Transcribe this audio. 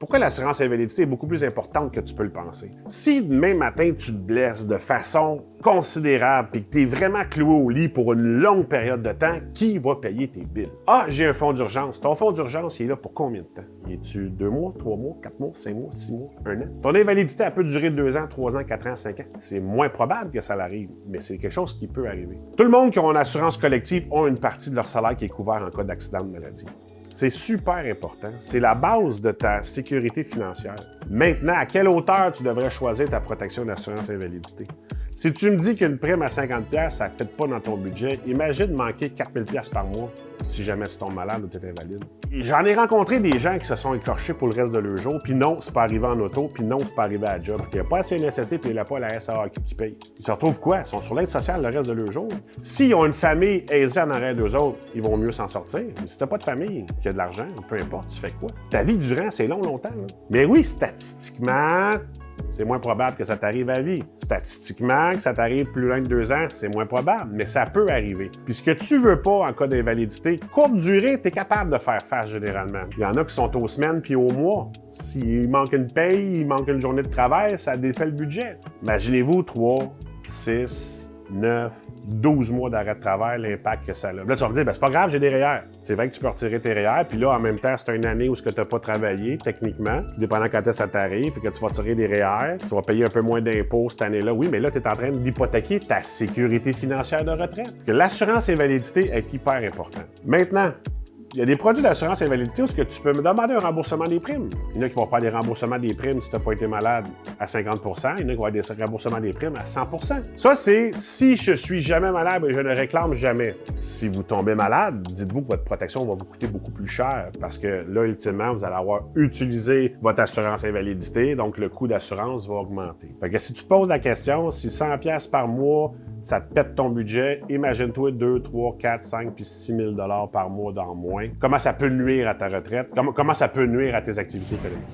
Pourquoi l'assurance invalidité est beaucoup plus importante que tu peux le penser? Si demain matin tu te blesses de façon considérable et que tu es vraiment cloué au lit pour une longue période de temps, qui va payer tes billes? Ah, j'ai un fonds d'urgence. Ton fonds d'urgence, il est là pour combien de temps? Il est-tu 2 mois, 3 mois, 4 mois, 5 mois, 6 mois, 1 an? Ton invalidité, elle peut durer 2 ans, 3 ans, 4 ans, 5 ans. C'est moins probable que ça l'arrive, mais c'est quelque chose qui peut arriver. Tout le monde qui a une assurance collective a une partie de leur salaire qui est couvert en cas d'accident de maladie. C'est super important. C'est la base de ta sécurité financière. Maintenant, à quelle hauteur tu devrais choisir ta protection d'assurance invalidité? Si tu me dis qu'une prime à 50$, ça ne fit pas dans ton budget, imagine manquer 4000$ par mois si jamais tu tombes malade ou tu es invalide. J'en ai rencontré des gens qui se sont écorchés pour le reste de leur jour, puis non, c'est pas arrivé en auto, puis non, c'est pas arrivé à la job. Il n'y a pas assez NSSC, puis il n'y a pas la SAAQ qui paye. Ils se retrouvent quoi? Ils sont sur l'aide sociale le reste de leur jour. S'ils ont une famille aisée en arrière d'eux autres, ils vont mieux s'en sortir. Mais si t'as pas de famille, qui a de l'argent, peu importe, tu fais quoi? Ta vie durant, c'est longtemps. Là. Mais oui, statistiquement, c'est moins probable que ça t'arrive à vie. Statistiquement, que ça t'arrive plus loin de 2 ans, c'est moins probable, mais ça peut arriver. Puis ce que tu veux pas en cas d'invalidité, courte durée, tu es capable de faire face généralement. Il y en a qui sont aux semaines puis aux mois. S'il manque une paye, il manque une journée de travail, ça défait le budget. Imaginez-vous 3, 6, 9, 12 mois d'arrêt de travail, l'impact que ça a. Là, tu vas me dire, ben, c'est pas grave, j'ai des REER. C'est vrai que tu peux retirer tes REER, puis là, en même temps, c'est une année où tu n'as pas travaillé, techniquement, dépendant quand ça t'arrive, fait que tu vas tirer des REER, tu vas payer un peu moins d'impôts cette année-là. Oui, mais là, tu es en train d'hypothéquer ta sécurité financière de retraite. L'assurance invalidité est hyper importante. Maintenant, il y a des produits d'assurance invalidité où tu peux me demander un remboursement des primes. Il y en a qui vont faire des remboursements des primes si tu n'as pas été malade à 50 %. Il y en a qui vont avoir des remboursements des primes à 100 %. Ça, c'est si je suis jamais malade et je ne réclame jamais. Si vous tombez malade, dites-vous que votre protection va vous coûter beaucoup plus cher parce que là, ultimement, vous allez avoir utilisé votre assurance invalidité, donc le coût d'assurance va augmenter. Fait que si tu te poses la question, si 100$ par mois, ça te pète ton budget, imagine-toi 2, 3, 4, 5 puis 6 000 $ par mois dans moins. Comment ça peut nuire à ta retraite? Comment ça peut nuire à tes activités économiques?